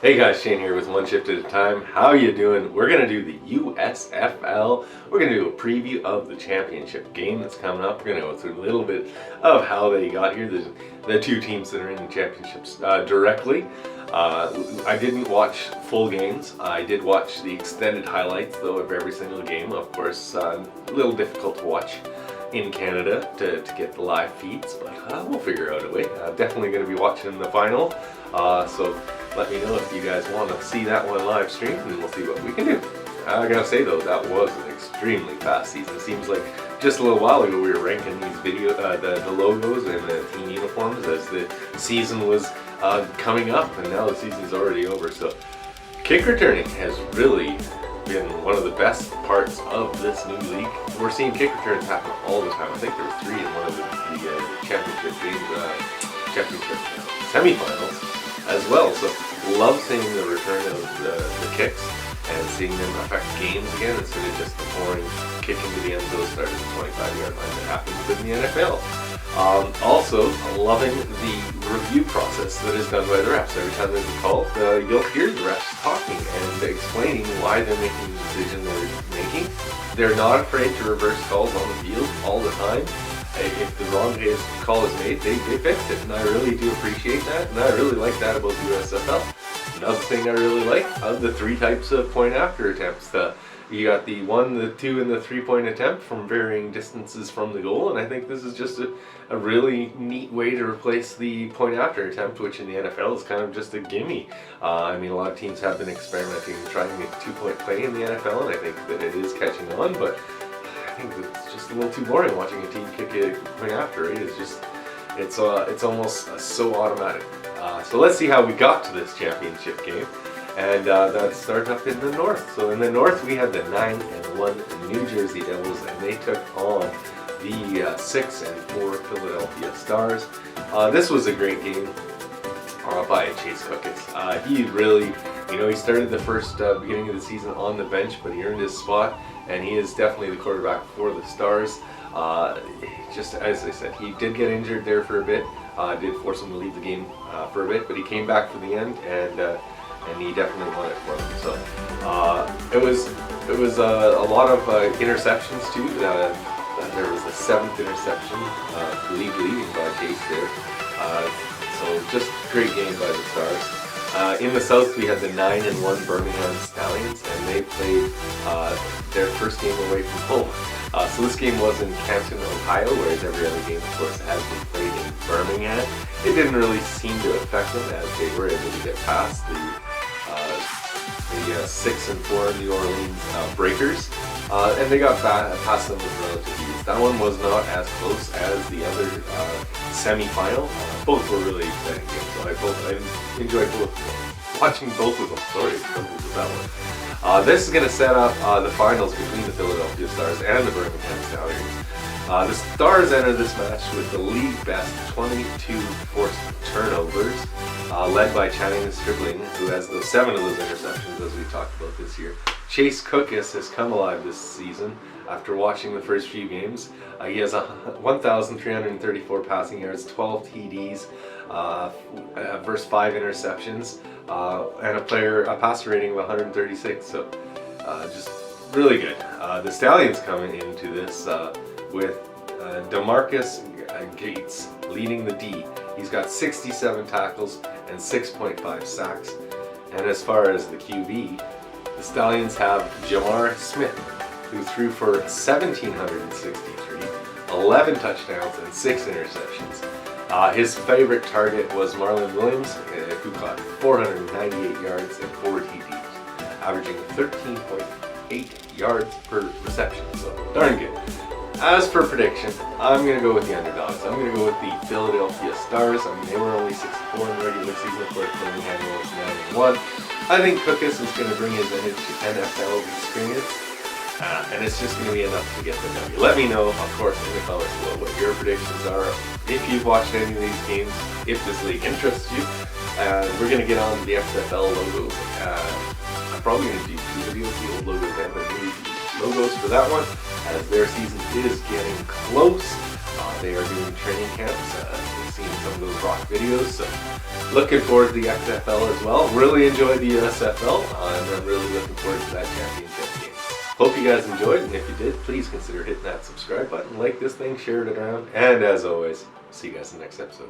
Hey guys, Shane here with One Shift at a Time. How you doing? We're going to do the USFL. We're going to do a preview of the championship game that's coming up. We're going to go through a little bit of how they got here, the two teams that are in the championships directly. I didn't watch full games. I did watch the extended highlights though of every single game. Of course, a little difficult to watch in Canada to get the live feeds, but we'll figure out a way. Definitely going to be watching the final, so let me know if you guys want to see that one live stream, and we'll see what we can do. I gotta say though, that was an extremely fast season. It seems like just a little while ago we were ranking these the logos and the team uniforms as the season was coming up, and now the season's already over. So kick returning has really been one of the best parts of this new league. We're seeing kick returns happen all the time. I think there were 3 in one of the championship games, championship semifinals as well. So love seeing the return of the kicks and seeing them affect games again instead of just the boring kick into the end zone starting at the 25-yard line that happens within the NFL. Also, loving the review process that is done by the refs. Every time there's a call, you'll hear the refs talking and explaining why they're making the decision they're making. They're not afraid to reverse calls on the field all the time. If the wrong call is made, they fix it, and I really do appreciate that, and I really like that about the USFL. Another thing I really like are the 3 types of point after attempts. You got the 1, the 2, and the 3-point attempt from varying distances from the goal, and I think this is just a really neat way to replace the point after attempt, which in the NFL is kind of just a gimme. I mean, a lot of teams have been experimenting trying to make a 2-point play in the NFL, and I think that it is catching on, but I think it's just a little too boring watching a team kick a point after, right? It's almost so automatic. So let's see how we got to this championship game. And that started up in the north. So in the north we had the 9-1 New Jersey Devils, and they took on the 6-4 Philadelphia Stars. This was a great game by Chase Cookis. He really, he started the first beginning of the season on the bench, but he earned his spot, and he is definitely the quarterback for the Stars. Just as I said, he did get injured there for a bit. Did force him to leave the game for a bit, but he came back for the end, and he definitely won it for them. So it was a lot of interceptions too. There was the 7th interception, leading by Chase there. So just great game by the Stars. In the South, we had the 9-1 Birmingham Stallions, and they played their first game away from home. So this game was in Canton, Ohio, whereas every other game, of course, has been played in Birmingham. It didn't really seem to affect them as they were able to get past the 6-4 New Orleans Breakers, and they got past them with relative ease. That one was not as close as the other semi-final. Both were really exciting games, so I enjoyed watching both of them. Sorry, that one. This is going to set up the finals between the Philadelphia Stars and the Birmingham Stallions. The Stars enter this match with the league best 22 forced turnovers, led by Channing Stripling, who has those 7 of those interceptions as we talked about this year. Chase Cookis has come alive this season after watching the first few games. He has 1,334 passing yards, 12 TDs, versus 5 interceptions, and a passer rating of 136. So just really good. The Stallions coming into this with DeMarcus Gates leading the D. He's got 67 tackles and 6.5 sacks. And as far as the QB, the Stallions have Jamar Smith, who threw for 1,763, 11 touchdowns and 6 interceptions. His favorite target was Marlon Williams, who caught 498 yards and 4 TDs, averaging 13.8 yards per reception. So darn good. As for prediction, I'm going to go with the underdogs. I'm going to go with the Philadelphia Stars. I mean, they were only 6-4 in the regular season. Of course, Birmingham was 9-1. I think Cookis is going to bring his NFL experience, and it's just going to be enough to get the W. Let me know, of course, in the comments below what your predictions are. If you've watched any of these games, if this league interests you, we're going to get on the XFL logos. I'm probably going to do 2 videos, the old logos and the new logos for that one, as their season is getting close. They are doing training camps. I've seen some of those rock videos, so looking forward to the XFL as well. Really enjoyed the USFL, and I'm really looking forward to that championship game. Hope you guys enjoyed, and if you did, please consider hitting that subscribe button, like this thing, share it around, and as always, see you guys in the next episode.